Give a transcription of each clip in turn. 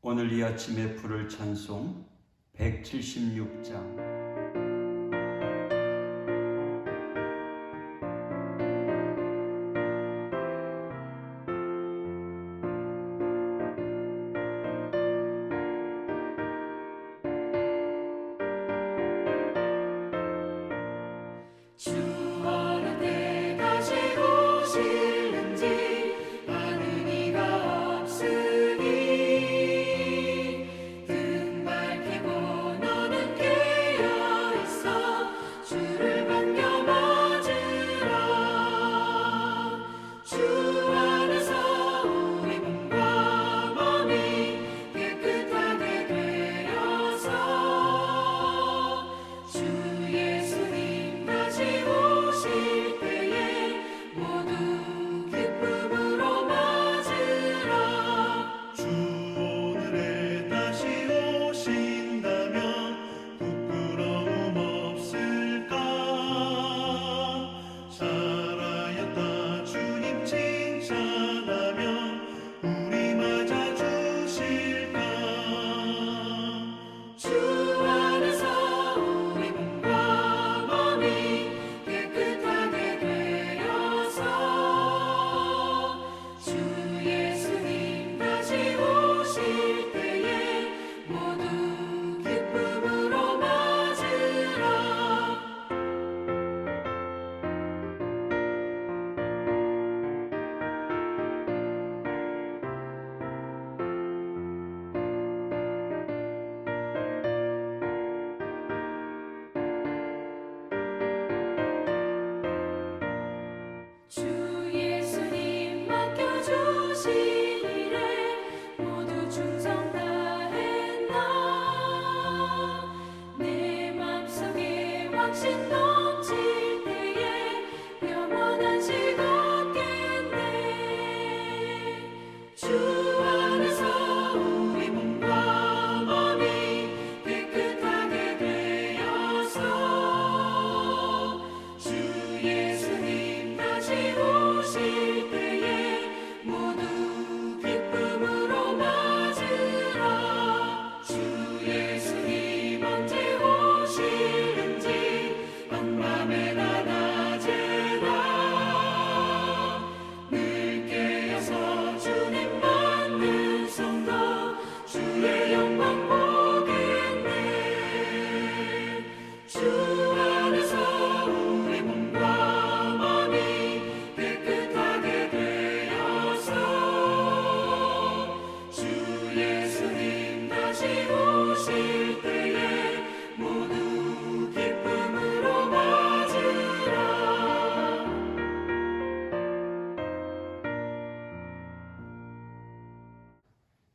오늘 이 아침에 부를 찬송 176장.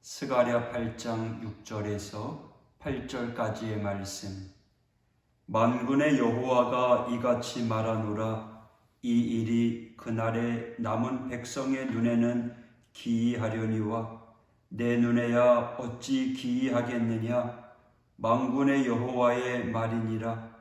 스가랴 8장 6절에서 8절까지의 말씀. 만군의 여호와가 이같이 말하노라. 이 일이 그날에 남은 백성의 눈에는 기이하려니와 내 눈에야 어찌 기이하겠느냐. 만군의 여호와의 말이니라.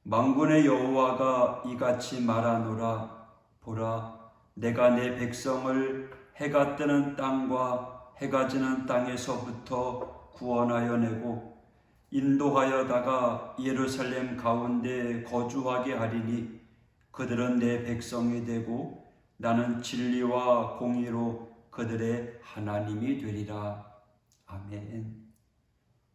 만군의 여호와가 이같이 말하노라. 보라, 내가 내 백성을 해가 뜨는 땅과 해가 지는 땅에서부터 구원하여 내고 인도하여다가 예루살렘 가운데 거주하게 하리니 그들은 내 백성이 되고 나는 진리와 공의로 그들의 하나님이 되리라. 아멘.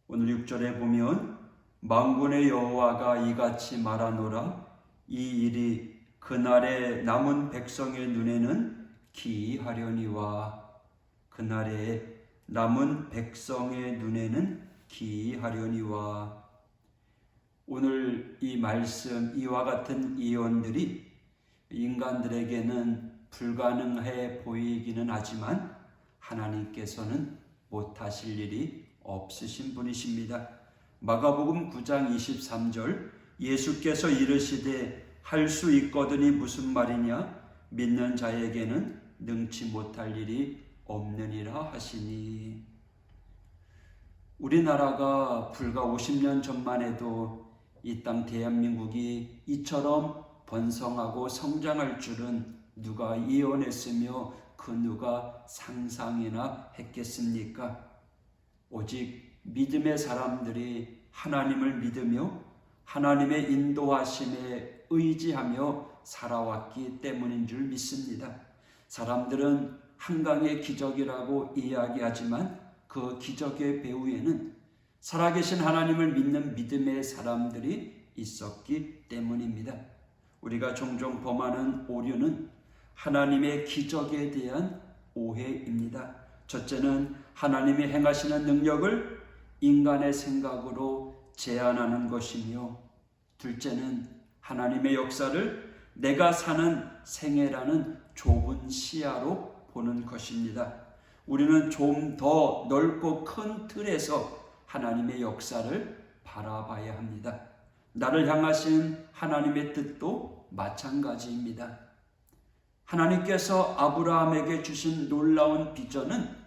오늘 6절에 보면 만군의 여호와가 이같이 말하노라. 이 일이 그날에 남은 백성의 눈에는 기이하려니와. 그날에 남은 백성의 눈에는 기이하려니와. 오늘 이 말씀, 이와 같은 예언들이 인간들에게는 불가능해 보이기는 하지만 하나님께서는 못하실 일이 없으신 분이십니다. 마가복음 9장 23절, 예수께서 이르시되 할 수 있거든이 무슨 말이냐. 믿는 자에게는 능치 못할 일이 없느니라 하시니. 우리나라가 불과 50년 전만 해도 이 땅 대한민국이 이처럼 번성하고 성장할 줄은 누가 예언했으며 그 누가 상상이나 했겠습니까? 오직 믿음의 사람들이 하나님을 믿으며 하나님의 인도하심에 의지하며 살아왔기 때문인 줄 믿습니다. 사람들은 한강의 기적이라고 이야기하지만 그 기적의 배후에는 살아계신 하나님을 믿는 믿음의 사람들이 있었기 때문입니다. 우리가 종종 범하는 오류는 하나님의 기적에 대한 오해입니다. 첫째는 하나님이 행하시는 능력을 인간의 생각으로 제한하는 것이며, 둘째는 하나님의 역사를 내가 사는 생애라는 좁은 시야로 보는 것입니다. 우리는 좀 더 넓고 큰 틀에서 하나님의 역사를 바라봐야 합니다. 나를 향하신 하나님의 뜻도 마찬가지입니다. 하나님께서 아브라함에게 주신 놀라운 비전은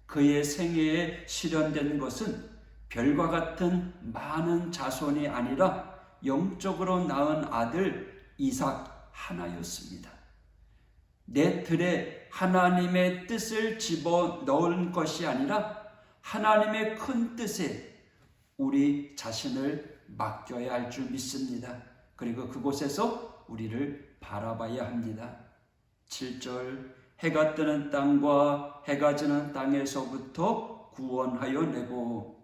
그의 생애에 실현된 것은 별과 같은 많은 자손이 아니라 영적으로 낳은 아들 이삭 하나였습니다. 내 틀에 하나님의 뜻을 집어넣은 것이 아니라 하나님의 큰 뜻에 우리 자신을 맡겨야 할 줄 믿습니다. 그리고 그곳에서 우리를 바라봐야 합니다. 7절, 해가 뜨는 땅과 해가 지는 땅에서부터 구원하여 내고,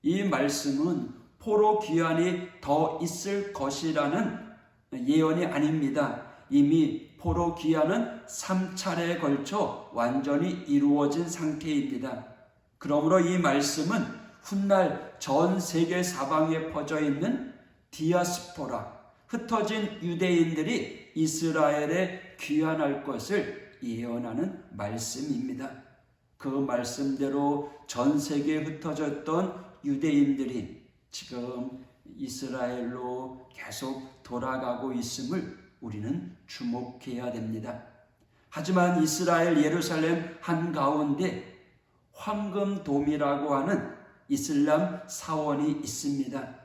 이 말씀은 포로 귀환이 더 있을 것이라는 예언이 아닙니다. 이미 포로 귀환은 3차례에 걸쳐 완전히 이루어진 상태입니다. 그러므로 이 말씀은 훗날 전 세계 사방에 퍼져 있는 디아스포라, 흩어진 유대인들이 이스라엘에 귀환할 것을 예언하는 말씀입니다. 그 말씀대로 전 세계에 흩어졌던 유대인들이 지금 이스라엘로 계속 돌아가고 있음을 우리는 주목해야 됩니다. 하지만 이스라엘 예루살렘 한가운데 황금돔이라고 하는 이슬람 사원이 있습니다.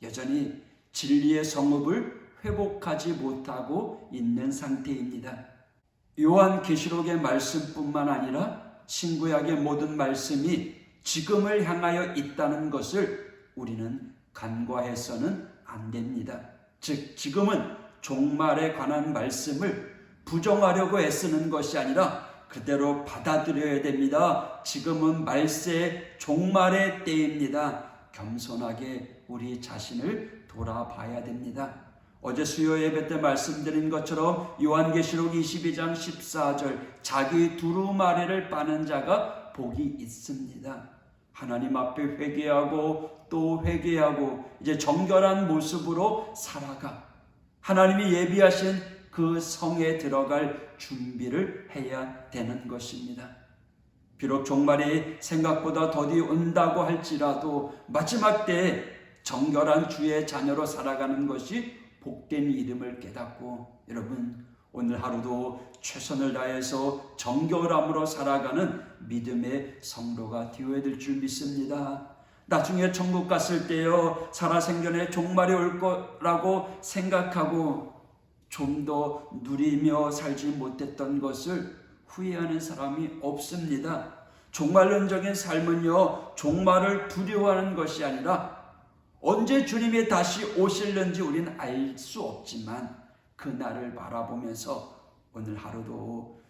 여전히 진리의 성읍을 회복하지 못하고 있는 상태입니다. 요한계시록의 말씀뿐만 아니라 신구약의 모든 말씀이 지금을 향하여 있다는 것을 우리는 간과해서는 안 됩니다. 즉, 지금은 종말에 관한 말씀을 부정하려고 애쓰는 것이 아니라 그대로 받아들여야 됩니다. 지금은 말세의 종말의 때입니다. 겸손하게 우리 자신을 돌아봐야 됩니다. 어제 수요 예배 때 말씀드린 것처럼 요한계시록 22장 14절, 자기 두루마리를 빠는 자가 복이 있습니다. 하나님 앞에 회개하고 또 회개하고 이제 정결한 모습으로 살아가 하나님이 예비하신 그 성에 들어갈 준비를 해야 되는 것입니다. 비록 종말이 생각보다 더디 온다고 할지라도 마지막 때에 정결한 주의 자녀로 살아가는 것이 복된 이름을 깨닫고, 여러분 오늘 하루도 최선을 다해서 정결함으로 살아가는 믿음의 성도가 되어야 될 줄 믿습니다. 나중에 천국 갔을 때요, 살아생전에 종말이 올 거라고 생각하고 좀 더 누리며 살지 못했던 것을 후회하는 사람이 없습니다. 종말론적인 삶은요, 종말을 두려워하는 것이 아니라 언제 주님이 다시 오실는지 우리는 알 수 없지만 그날을 바라보면서 오늘 하루도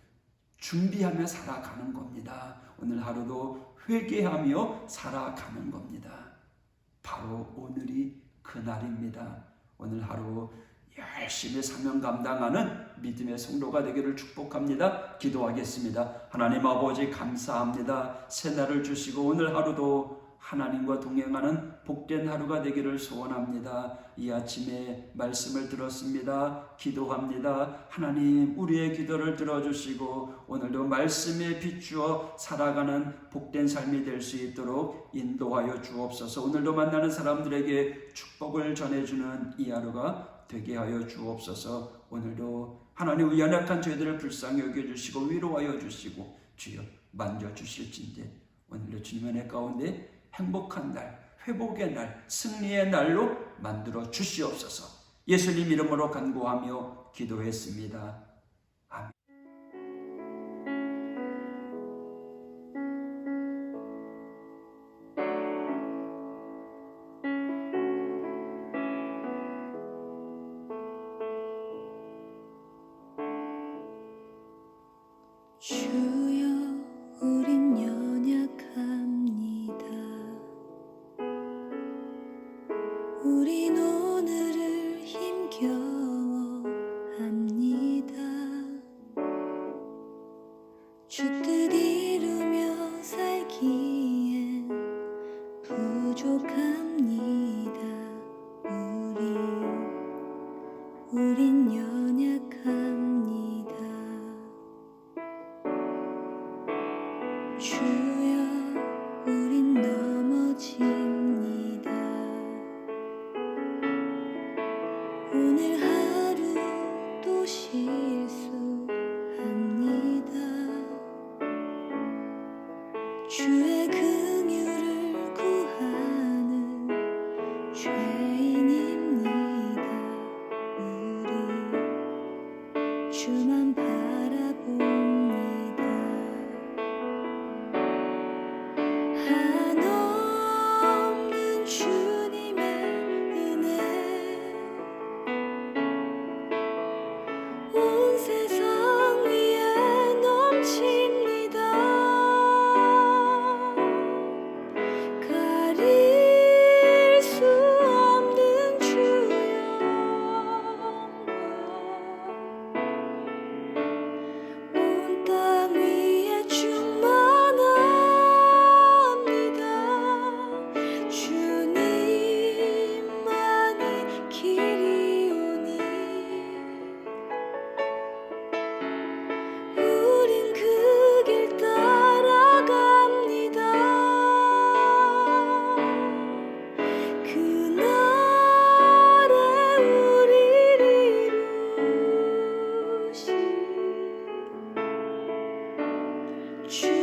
준비하며 살아가는 겁니다. 오늘 하루도 회개하며 살아가는 겁니다. 바로 오늘이 그날입니다. 오늘 하루 열심히 사명 감당하는 믿음의 성도가 되기를 축복합니다. 기도하겠습니다. 하나님 아버지 감사합니다. 새날을 주시고 오늘 하루도 하나님과 동행하는 복된 하루가 되기를 소원합니다. 이 아침에 말씀을 들었습니다. 기도합니다. 하나님 우리의 기도를 들어주시고 오늘도 말씀에 비추어 살아가는 복된 삶이 될 수 있도록 인도하여 주옵소서. 오늘도 만나는 사람들에게 축복을 전해주는 이 하루가 되게 하여 주옵소서. 오늘도 하나님 연약한 저희들을 불쌍히 여겨주시고 위로하여 주시고 주여 만져주실진데 오늘도 주님의 은혜 가운데 행복한 날, 회복의 날, 승리의 날로 만들어 주시옵소서. 예수님 이름으로 간구하며 기도했습니다. 아멘. 긍휼을 구하는 죄인입니다. 우리 주만 바라봅니다. 한없는 주님의 은혜 온 세상 위에 넘칩니다. 가릴 수 없는 주 영광 온 땅 위에 충만합니다. 주님만이 길이오니 우린 그 길 따라갑니다. 그날에 우리를 이루신 주